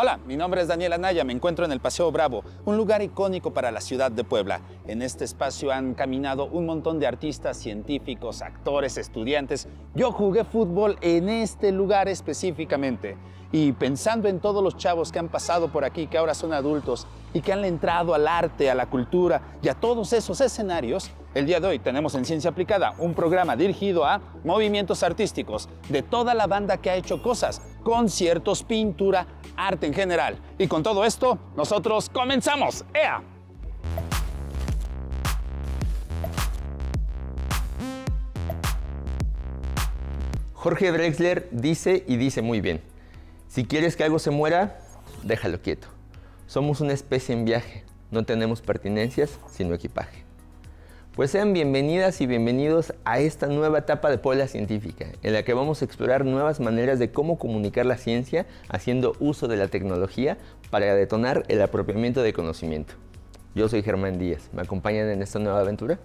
Hola, mi nombre es Daniel Anaya, me encuentro en el Paseo Bravo, un lugar icónico para la ciudad de Puebla. En este espacio han caminado un montón de artistas, científicos, actores, estudiantes. Yo jugué fútbol en este lugar específicamente. Y pensando en todos los chavos que han pasado por aquí, que ahora son adultos y que han entrado al arte, a la cultura y a todos esos escenarios, el día de hoy tenemos en Ciencia Aplicada un programa dirigido a movimientos artísticos de toda la banda que ha hecho cosas, conciertos, pintura, arte en general. Y con todo esto, nosotros comenzamos. ¡Ea! Jorge Drexler dice y dice muy bien: si quieres que algo se muera, déjalo quieto. Somos una especie en viaje, no tenemos pertenencias, sino equipaje. Pues sean bienvenidas y bienvenidos a esta nueva etapa de Puebla Científica, en la que vamos a explorar nuevas maneras de cómo comunicar la ciencia haciendo uso de la tecnología para detonar el apropiamiento de conocimiento. Yo soy Germán Díaz, ¿me acompañan en esta nueva aventura?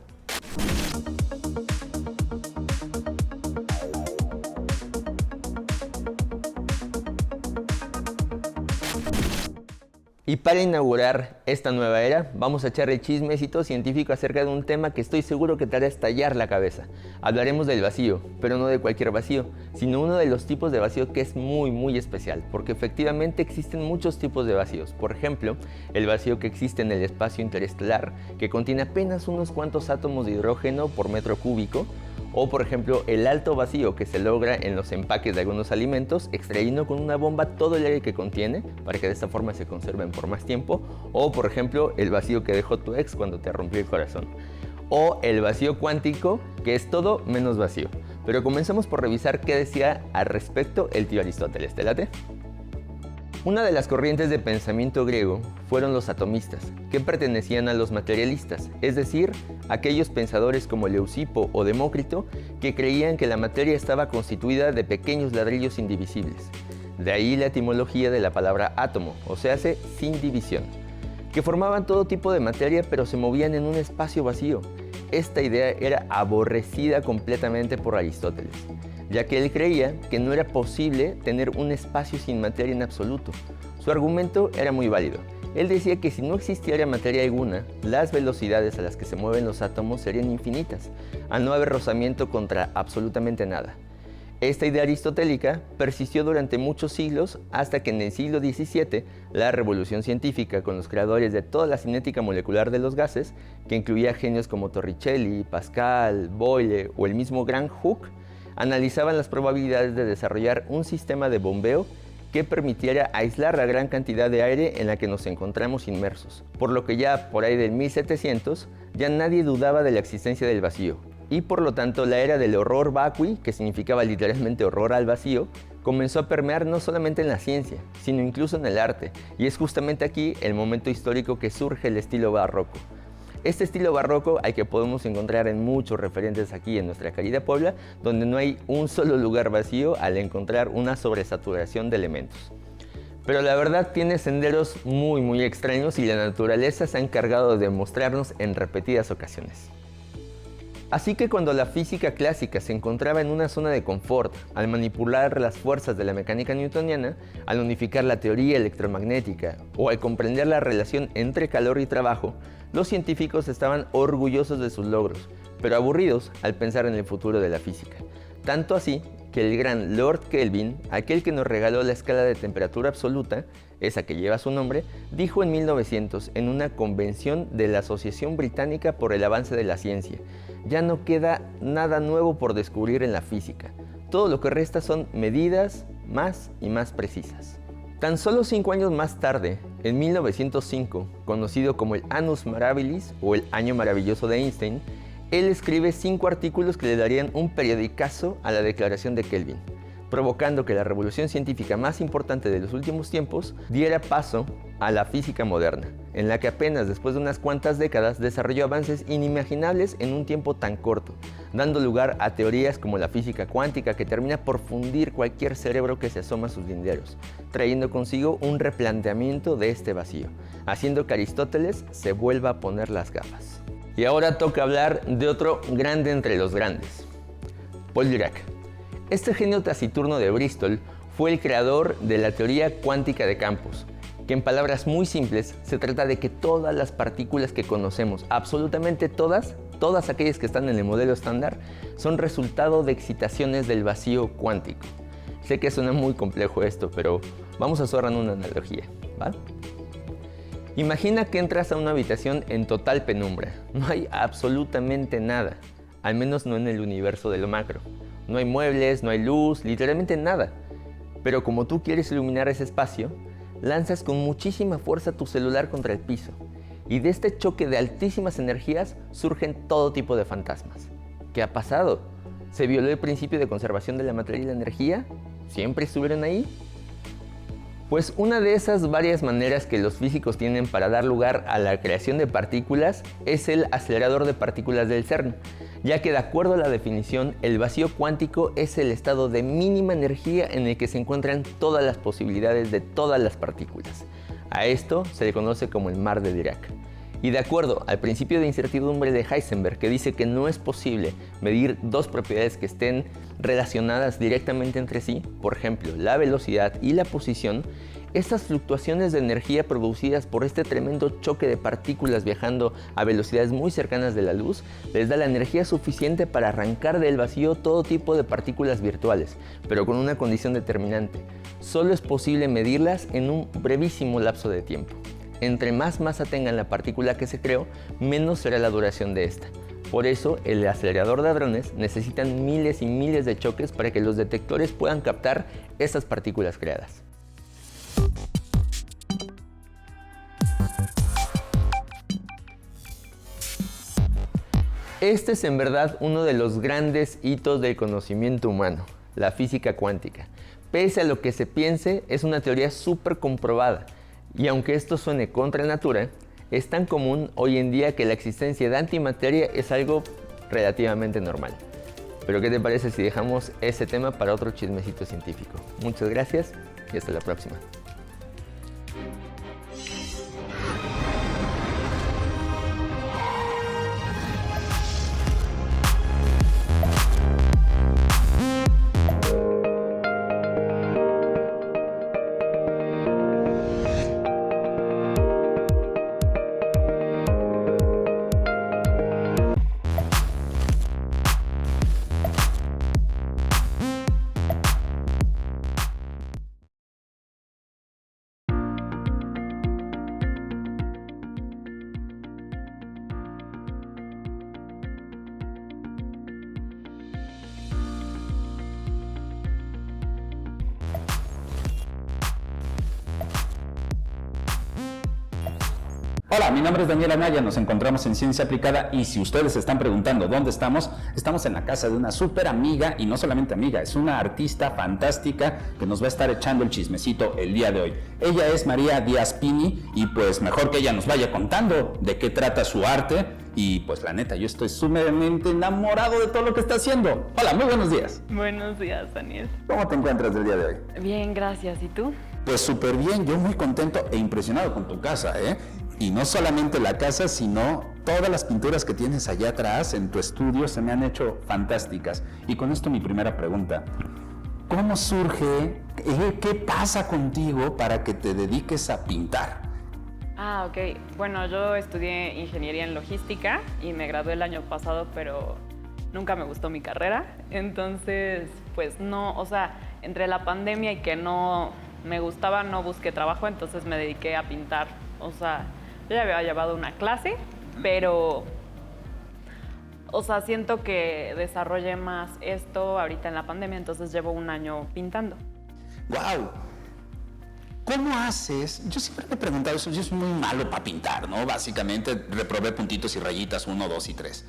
Y para inaugurar esta nueva era, vamos a echar el chismecito científico acerca de un tema que estoy seguro que te hará estallar la cabeza. Hablaremos del vacío, pero no de cualquier vacío, sino uno de los tipos de vacío que es muy especial, porque efectivamente existen muchos tipos de vacíos. Por ejemplo, el vacío que existe en el espacio interestelar, que contiene apenas unos cuantos átomos de hidrógeno por metro cúbico, o por ejemplo el alto vacío que se logra en los empaques de algunos alimentos extrayendo con una bomba todo el aire que contiene para que de esta forma se conserven por más tiempo, o por ejemplo el vacío que dejó tu ex cuando te rompió el corazón, o el vacío cuántico, que es todo menos vacío. Pero comencemos por revisar qué decía al respecto el tío Aristóteles. ¿Te late? Una de las corrientes de pensamiento griego fueron los atomistas, que pertenecían a los materialistas, es decir, aquellos pensadores como Leucipo o Demócrito que creían que la materia estaba constituida de pequeños ladrillos indivisibles. De ahí la etimología de la palabra átomo, o sea, sin división, que formaban todo tipo de materia pero se movían en un espacio vacío. Esta idea era aborrecida completamente por Aristóteles, ya que él creía que no era posible tener un espacio sin materia en absoluto. Su argumento era muy válido. Él decía que si no existiera materia alguna, las velocidades a las que se mueven los átomos serían infinitas, al no haber rozamiento contra absolutamente nada. Esta idea aristotélica persistió durante muchos siglos hasta que en el siglo XVII la revolución científica, con los creadores de toda la cinética molecular de los gases, que incluía genios como Torricelli, Pascal, Boyle o el mismo Graham Hooke, analizaban las probabilidades de desarrollar un sistema de bombeo que permitiera aislar la gran cantidad de aire en la que nos encontramos inmersos, por lo que ya por ahí del 1700 ya nadie dudaba de la existencia del vacío, y por lo tanto la era del horror vacui, que significaba literalmente horror al vacío, comenzó a permear no solamente en la ciencia, sino incluso en el arte, y es justamente aquí el momento histórico que surge el estilo barroco. Este estilo barroco al que podemos encontrar en muchos referentes aquí en nuestra querida Puebla, donde no hay un solo lugar vacío al encontrar una sobresaturación de elementos. Pero la verdad tiene senderos muy extraños y la naturaleza se ha encargado de mostrarnos en repetidas ocasiones. Así que cuando la física clásica se encontraba en una zona de confort, al manipular las fuerzas de la mecánica newtoniana, al unificar la teoría electromagnética o al comprender la relación entre calor y trabajo, los científicos estaban orgullosos de sus logros, pero aburridos al pensar en el futuro de la física. Tanto así que el gran Lord Kelvin, aquel que nos regaló la escala de temperatura absoluta, esa que lleva su nombre, dijo en 1900 en una convención de la Asociación Británica por el Avance de la Ciencia: ya no queda nada nuevo por descubrir en la física. Todo lo que resta son medidas más y más precisas. Tan solo 5 años más tarde, en 1905, conocido como el Annus Mirabilis o el Año Maravilloso de Einstein, él escribe 5 artículos que le darían un periodicazo a la declaración de Kelvin, provocando que la revolución científica más importante de los últimos tiempos diera paso a la física moderna, en la que apenas después de unas cuantas décadas desarrolló avances inimaginables en un tiempo tan corto, dando lugar a teorías como la física cuántica, que termina por fundir cualquier cerebro que se asoma a sus linderos, trayendo consigo un replanteamiento de este vacío, haciendo que Aristóteles se vuelva a poner las gafas. Y ahora toca hablar de otro grande entre los grandes, Paul Dirac. Este genio taciturno de Bristol fue el creador de la teoría cuántica de campos, que en palabras muy simples se trata de que todas las partículas que conocemos, absolutamente todas aquellas que están en el modelo estándar, son resultado de excitaciones del vacío cuántico. Sé que suena muy complejo esto, pero vamos a hacer una analogía, ¿vale? Imagina que entras a una habitación en total penumbra. No hay absolutamente nada, al menos no en el universo de lo macro. No hay muebles, no hay luz, literalmente nada. Pero como tú quieres iluminar ese espacio, lanzas con muchísima fuerza tu celular contra el piso. Y de este choque de altísimas energías surgen todo tipo de fantasmas. ¿Qué ha pasado? ¿Se violó el principio de conservación de la materia y la energía? ¿Siempre estuvieron ahí? Pues una de esas varias maneras que los físicos tienen para dar lugar a la creación de partículas es el acelerador de partículas del CERN, ya que de acuerdo a la definición, el vacío cuántico es el estado de mínima energía en el que se encuentran todas las posibilidades de todas las partículas. A esto se le conoce como el mar de Dirac. Y de acuerdo al principio de incertidumbre de Heisenberg, que dice que no es posible medir dos propiedades que estén relacionadas directamente entre sí, por ejemplo, la velocidad y la posición, estas fluctuaciones de energía producidas por este tremendo choque de partículas viajando a velocidades muy cercanas de la luz, les da la energía suficiente para arrancar del vacío todo tipo de partículas virtuales, pero con una condición determinante. Solo es posible medirlas en un brevísimo lapso de tiempo. Entre más masa tenga la partícula que se creó, menos será la duración de esta. Por eso, el acelerador de hadrones necesitan miles y miles de choques para que los detectores puedan captar esas partículas creadas. Este es en verdad uno de los grandes hitos del conocimiento humano, la física cuántica. Pese a lo que se piense, es una teoría súper comprobada. Y aunque esto suene contra natura, es tan común hoy en día que la existencia de antimateria es algo relativamente normal. Pero ¿qué te parece si dejamos ese tema para otro chismecito científico? Muchas gracias y hasta la próxima. Hola, mi nombre es Daniel Anaya, nos encontramos en Ciencia Aplicada y si ustedes se están preguntando dónde estamos, estamos en la casa de una súper amiga y no solamente amiga, es una artista fantástica que nos va a estar echando el chismecito el día de hoy. Ella es María Díaz Pini y pues mejor que ella nos vaya contando de qué trata su arte y pues la neta, yo estoy sumamente enamorado de todo lo que está haciendo. Hola, muy buenos días. Buenos días, Daniel. ¿Cómo te encuentras del día de hoy? Bien, gracias. ¿Y tú? Pues súper bien, yo muy contento e impresionado con tu casa, ¿eh? Y no solamente la casa, sino todas las pinturas que tienes allá atrás en tu estudio se me han hecho fantásticas. Y con esto mi primera pregunta. ¿Cómo surge, qué pasa contigo para que te dediques a pintar? Ok. Bueno, yo estudié ingeniería en logística y me gradué el año pasado, pero nunca me gustó mi carrera. Entonces, pues no, o sea, entre la pandemia y que no me gustaba, no busqué trabajo, entonces me dediqué a pintar. O sea, yo ya había llevado una clase, pero, o sea, siento que desarrollé más esto ahorita en la pandemia, entonces llevo un año pintando. ¡Wow! ¿Cómo haces? Yo siempre me he preguntado eso, yo soy muy malo para pintar, ¿no? Básicamente reprobé puntitos y rayitas 1, 2 y 3.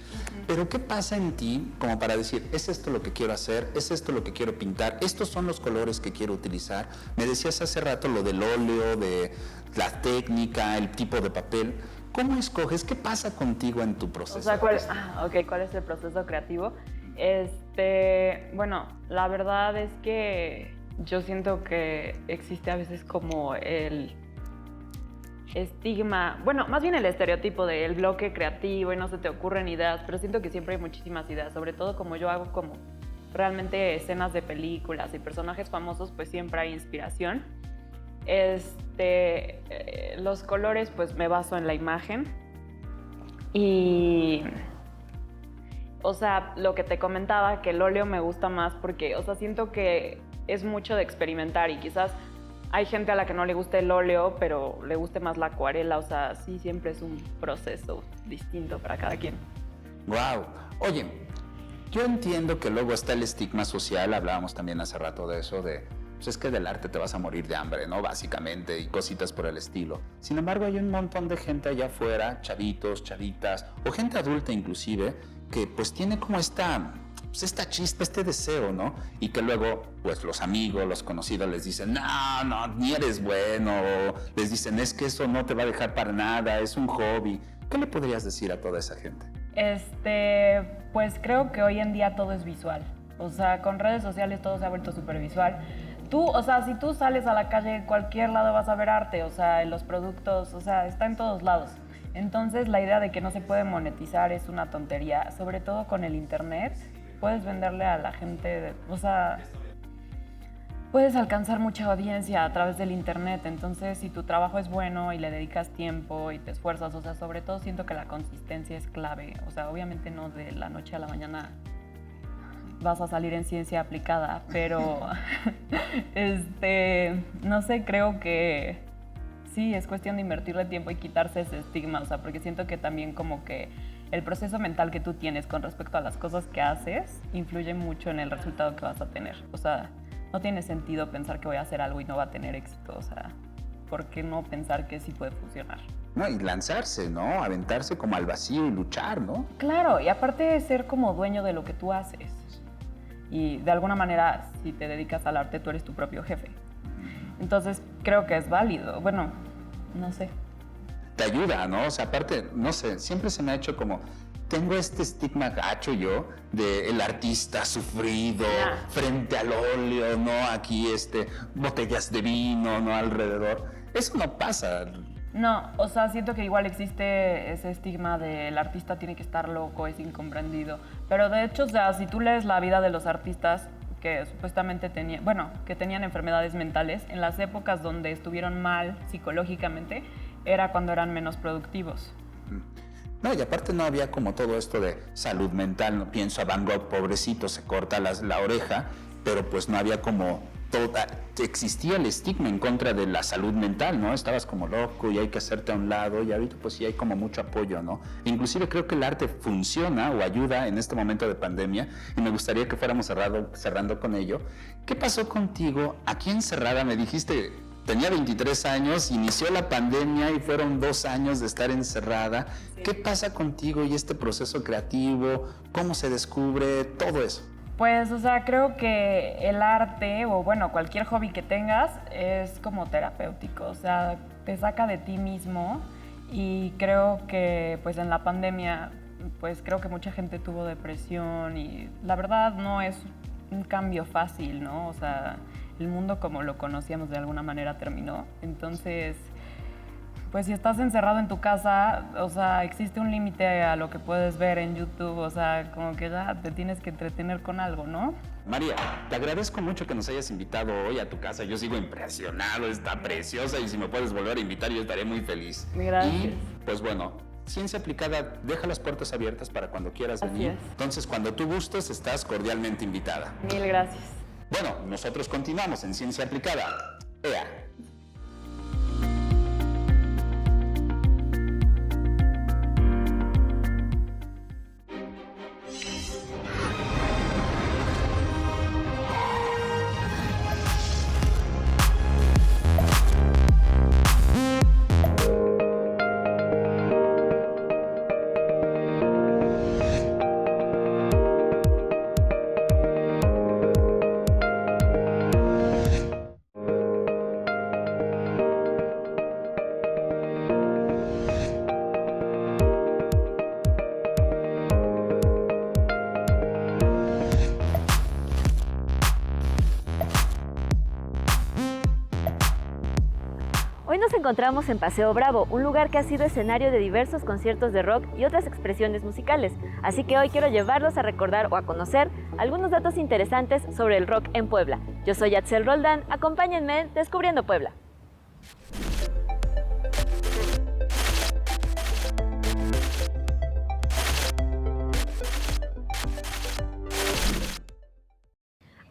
Pero ¿qué pasa en ti como para decir, es esto lo que quiero hacer, es esto lo que quiero pintar, estos son los colores que quiero utilizar? Me decías hace rato lo del óleo, de la técnica, el tipo de papel. ¿Cómo escoges? ¿Qué pasa contigo en tu proceso? O sea, ¿cuál es el proceso creativo? Bueno, la verdad es que yo siento que existe a veces como el estigma, bueno, más bien el estereotipo del bloque creativo y no se te ocurren ideas, pero siento que siempre hay muchísimas ideas, sobre todo como yo hago como realmente escenas de películas y personajes famosos, pues siempre hay inspiración. Los colores, pues me baso en la imagen. Y, o sea, lo que te comentaba, que el óleo me gusta más porque, o sea, siento que es mucho de experimentar y quizás hay gente a la que no le gusta el óleo, pero le guste más la acuarela. O sea, sí, siempre es un proceso distinto para cada quien. Wow. Oye, yo entiendo que luego está el estigma social, hablábamos también hace rato de eso, de pues es que del arte te vas a morir de hambre, ¿no? Básicamente, y cositas por el estilo. Sin embargo, hay un montón de gente allá afuera, chavitos, chavitas, o gente adulta inclusive, que pues tiene como esta chispa, este deseo, ¿no? Y que luego, pues los amigos, los conocidos les dicen, no, ni eres bueno, o les dicen, es que eso no te va a dejar para nada, es un hobby. ¿Qué le podrías decir a toda esa gente? Pues creo que hoy en día todo es visual. O sea, con redes sociales todo se ha vuelto súper visual. O sea, si tú sales a la calle, en cualquier lado vas a ver arte, o sea, en los productos, o sea, está en todos lados. Entonces, la idea de que no se puede monetizar es una tontería, sobre todo con el internet. Puedes venderle a la gente, o sea, puedes alcanzar mucha audiencia a través del internet. Entonces, si tu trabajo es bueno y le dedicas tiempo y te esfuerzas, o sea, sobre todo siento que la consistencia es clave. O sea, obviamente no de la noche a la mañana vas a salir en ciencia aplicada, pero no sé, creo que sí, es cuestión de invertirle tiempo y quitarse ese estigma, o sea, porque siento que también como que el proceso mental que tú tienes con respecto a las cosas que haces influye mucho en el resultado que vas a tener. O sea, no tiene sentido pensar que voy a hacer algo y no va a tener éxito, o sea, ¿por qué no pensar que sí puede funcionar? No, y lanzarse, ¿no? Aventarse como al vacío y luchar, ¿no? Claro, y aparte de ser como dueño de lo que tú haces. Y de alguna manera, si te dedicas al arte, tú eres tu propio jefe. Entonces, creo que es válido. Bueno, no sé. Te ayuda, ¿no? O sea, aparte, no sé, siempre se me ha hecho como, tengo este estigma gacho yo de el artista sufrido frente al óleo, ¿no? Aquí, botellas de vino, ¿no? Alrededor. Eso no pasa. No, o sea, siento que igual existe ese estigma de el artista tiene que estar loco, es incomprendido. Pero de hecho, o sea, si tú lees la vida de los artistas que supuestamente tenían enfermedades mentales, en las épocas donde estuvieron mal psicológicamente, era cuando eran menos productivos. No, y aparte no había como todo esto de salud mental, no pienso a Van Gogh, pobrecito, se corta la oreja, pero pues no había como existía el estigma en contra de la salud mental, ¿no? Estabas como loco y hay que hacerte a un lado, y ahorita pues sí hay como mucho apoyo, ¿no? Inclusive creo que el arte funciona o ayuda en este momento de pandemia, y me gustaría que fuéramos cerrando con ello. ¿Qué pasó contigo aquí encerrada? Me dijiste, tenía 23 años, inició la pandemia y fueron 2 años de estar encerrada. Sí. ¿Qué pasa contigo y este proceso creativo? ¿Cómo se descubre todo eso? Pues, o sea, creo que el arte, o bueno, cualquier hobby que tengas, es como terapéutico, o sea, te saca de ti mismo, y creo que, pues, en la pandemia, pues, creo que mucha gente tuvo depresión, y la verdad no es un cambio fácil, ¿no? O sea, el mundo como lo conocíamos de alguna manera terminó, entonces, pues si estás encerrado en tu casa, o sea, existe un límite a lo que puedes ver en YouTube, o sea, como que ya te tienes que entretener con algo, ¿no? María, te agradezco mucho que nos hayas invitado hoy a tu casa. Yo sigo impresionado, está preciosa, y si me puedes volver a invitar yo estaré muy feliz. Gracias. Y pues bueno, Ciencia Aplicada deja las puertas abiertas para cuando quieras venir. Así es. Entonces, cuando tú gustes, estás cordialmente invitada. Mil gracias. Bueno, nosotros continuamos en Ciencia Aplicada. ¡Ea! encontramos en Paseo Bravo, un lugar que ha sido escenario de diversos conciertos de rock y otras expresiones musicales. Así que hoy quiero llevarlos a recordar o a conocer algunos datos interesantes sobre el rock en Puebla. Yo soy Yatzel Roldán, acompáñenme en Descubriendo Puebla.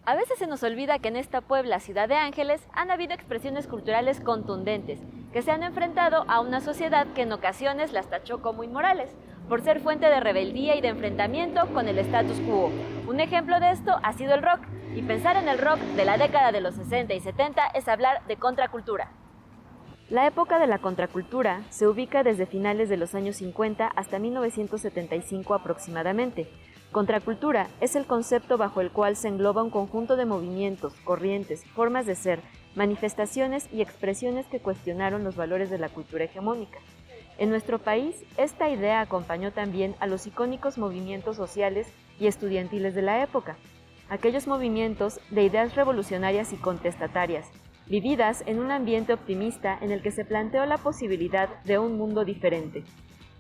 A veces se nos olvida que en esta Puebla, ciudad de ángeles, han habido expresiones culturales contundentes, que se han enfrentado a una sociedad que en ocasiones las tachó como inmorales, por ser fuente de rebeldía y de enfrentamiento con el status quo. Un ejemplo de esto ha sido el rock, y pensar en el rock de la década de los 60 y 70 es hablar de contracultura. La época de la contracultura se ubica desde finales de los años 50 hasta 1975 aproximadamente. Contracultura es el concepto bajo el cual se engloba un conjunto de movimientos, corrientes, formas de ser, manifestaciones y expresiones que cuestionaron los valores de la cultura hegemónica. En nuestro país, esta idea acompañó también a los icónicos movimientos sociales y estudiantiles de la época, aquellos movimientos de ideas revolucionarias y contestatarias, vividas en un ambiente optimista en el que se planteó la posibilidad de un mundo diferente.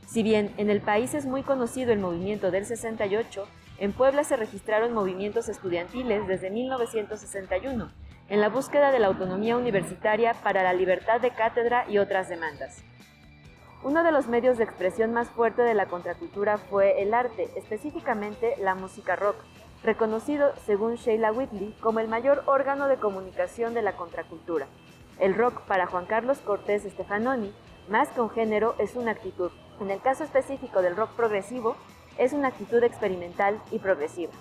Si bien en el país es muy conocido el movimiento del 68, en Puebla se registraron movimientos estudiantiles desde 1961, en la búsqueda de la autonomía universitaria para la libertad de cátedra y otras demandas. Uno de los medios de expresión más fuerte de la contracultura fue el arte, específicamente la música rock, reconocido, según Sheila Whitley, como el mayor órgano de comunicación de la contracultura. El rock, para Juan Carlos Cortés Stefanoni, más que un género, es una actitud. En el caso específico del rock progresivo, es una actitud experimental y progresiva.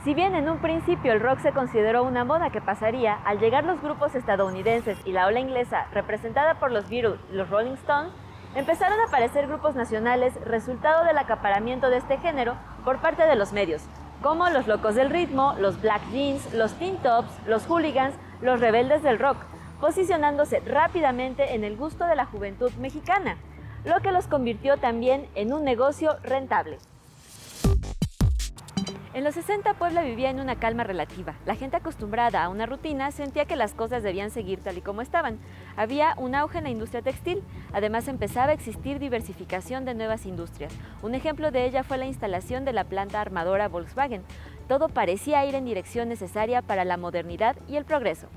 Si bien en un principio el rock se consideró una moda que pasaría, al llegar los grupos estadounidenses y la ola inglesa, representada por los Beatles y los Rolling Stones, empezaron a aparecer grupos nacionales resultado del acaparamiento de este género por parte de los medios, como los Locos del Ritmo, los Black Jeans, los Teen Tops, los Hooligans, los Rebeldes del Rock, posicionándose rápidamente en el gusto de la juventud mexicana, lo que los convirtió también en un negocio rentable. En los 60 Puebla vivía en una calma relativa. La gente acostumbrada a una rutina sentía que las cosas debían seguir tal y como estaban. Había un auge en la industria textil. Además empezaba a existir diversificación de nuevas industrias. Un ejemplo de ella fue la instalación de la planta armadora Volkswagen. Todo parecía ir en dirección necesaria para la modernidad y el progreso.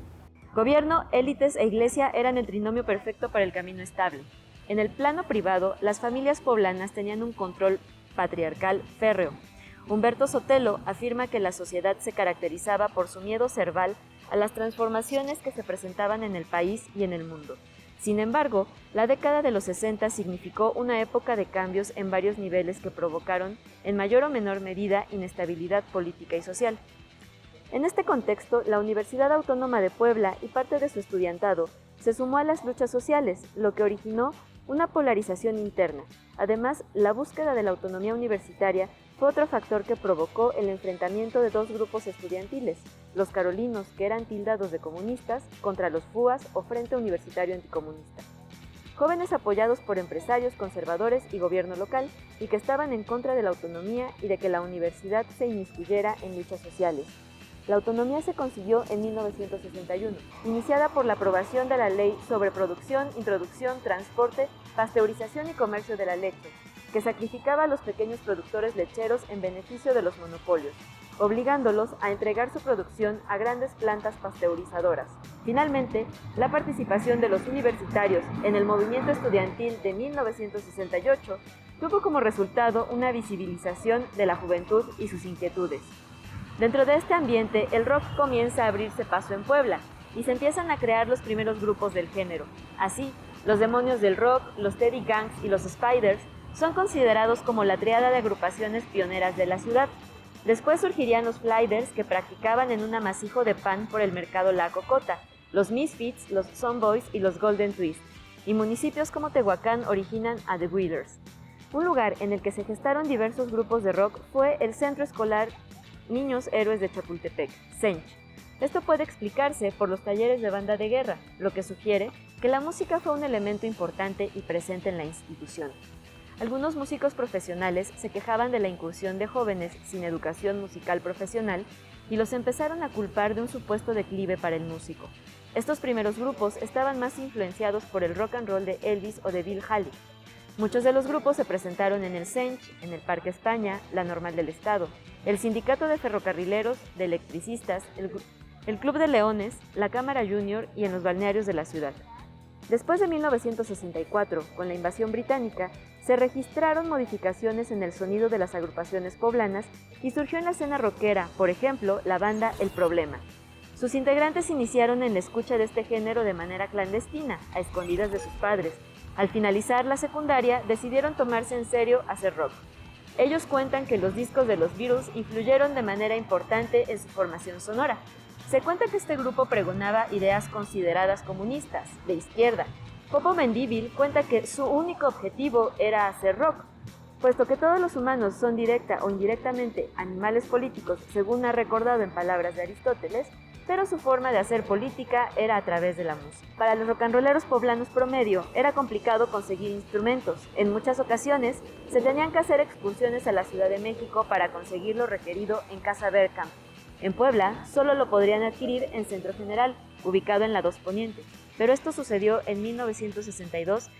Gobierno, élites e iglesia eran el trinomio perfecto para el camino estable. En el plano privado, las familias poblanas tenían un control patriarcal férreo. Humberto Sotelo afirma que la sociedad se caracterizaba por su miedo cerval a las transformaciones que se presentaban en el país y en el mundo. Sin embargo, la década de los 60 significó una época de cambios en varios niveles que provocaron, en mayor o menor medida, inestabilidad política y social. En este contexto, la Universidad Autónoma de Puebla y parte de su estudiantado se sumó a las luchas sociales, lo que originó una polarización interna. Además, la búsqueda de la autonomía universitaria fue otro factor que provocó el enfrentamiento de dos grupos estudiantiles, los carolinos, que eran tildados de comunistas, contra los FUAS o Frente Universitario Anticomunista. Jóvenes apoyados por empresarios, conservadores y gobierno local, y que estaban en contra de la autonomía y de que la universidad se inmiscuyera en luchas sociales. La autonomía se consiguió en 1961, iniciada por la aprobación de la Ley sobre Producción, Introducción, Transporte, Pasteurización y Comercio de la Leche, que sacrificaba a los pequeños productores lecheros en beneficio de los monopolios, obligándolos a entregar su producción a grandes plantas pasteurizadoras. Finalmente, la participación de los universitarios en el movimiento estudiantil de 1968 tuvo como resultado una visibilización de la juventud y sus inquietudes. Dentro de este ambiente, el rock comienza a abrirse paso en Puebla y se empiezan a crear los primeros grupos del género. Así, los Demonios del Rock, los Teddy Gangs y los Spiders son considerados como la triada de agrupaciones pioneras de la ciudad. Después surgirían los Flyders, que practicaban en un amasijo de pan por el mercado La Cocota, los Misfits, los Sunboys y los Golden Twist. Y municipios como Tehuacán originan a The Wheelers. Un lugar en el que se gestaron diversos grupos de rock fue el Centro Escolar Niños Héroes de Chapultepec, CENCH. Esto puede explicarse por los talleres de banda de guerra, lo que sugiere que la música fue un elemento importante y presente en la institución. Algunos músicos profesionales se quejaban de la incursión de jóvenes sin educación musical profesional y los empezaron a culpar de un supuesto declive para el músico. Estos primeros grupos estaban más influenciados por el rock and roll de Elvis o de Bill Haley. Muchos de los grupos se presentaron en el Sench, en el Parque España, la Normal del Estado, el Sindicato de Ferrocarrileros, de Electricistas, el Club de Leones, la Cámara Junior y en los balnearios de la ciudad. Después de 1964, con la invasión británica, se registraron modificaciones en el sonido de las agrupaciones poblanas y surgió en la escena rockera, por ejemplo, la banda El Problema. Sus integrantes iniciaron en la escucha de este género de manera clandestina, a escondidas de sus padres. Al finalizar la secundaria, decidieron tomarse en serio hacer rock. Ellos cuentan que los discos de los Beatles influyeron de manera importante en su formación sonora. Se cuenta que este grupo pregonaba ideas consideradas comunistas, de izquierda. Popo Mendívil cuenta que su único objetivo era hacer rock. Puesto que todos los humanos son directa o indirectamente animales políticos, según ha recordado en palabras de Aristóteles, pero su forma de hacer política era a través de la música. Para los rocanroleros poblanos promedio era complicado conseguir instrumentos. En muchas ocasiones se tenían que hacer excursiones a la Ciudad de México para conseguir lo requerido en Casa Bergkamp. En Puebla solo lo podrían adquirir en Centro General, ubicado en la 2 Poniente, pero esto sucedió en 1962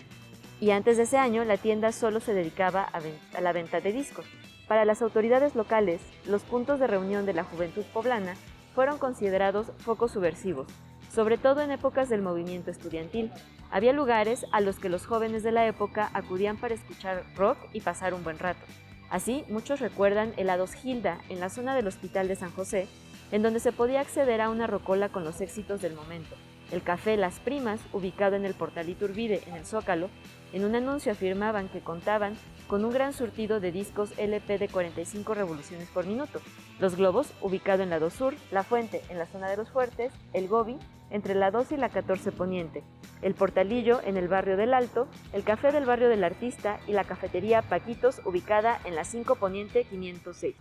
y antes de ese año la tienda solo se dedicaba a la venta de discos. Para las autoridades locales, los puntos de reunión de la juventud poblana fueron considerados focos subversivos, sobre todo en épocas del movimiento estudiantil. Había lugares a los que los jóvenes de la época acudían para escuchar rock y pasar un buen rato. Así, muchos recuerdan el Helados Gilda en la zona del Hospital de San José, en donde se podía acceder a una rocola con los éxitos del momento. El Café Las Primas, ubicado en el Portal Iturbide, en el Zócalo, en un anuncio afirmaban que contaban con un gran surtido de discos LP de 45 revoluciones por minuto. Los Globos, ubicado en la 2 Sur, La Fuente, en la zona de Los Fuertes, el Gobi, entre la 2 y la 14 Poniente, el Portalillo, en el barrio del Alto, el Café del barrio del Artista y la cafetería Paquitos, ubicada en la 5 Poniente 506.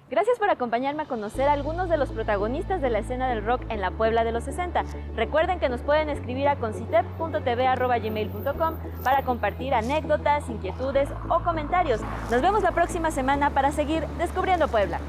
Gracias por acompañarme a conocer a algunos de los protagonistas de la escena del rock en la Puebla de los 60. Recuerden que nos pueden escribir a concitep.tv@gmail.com para compartir anécdotas, inquietudes o comentarios. Nos vemos la próxima semana para seguir descubriendo Puebla.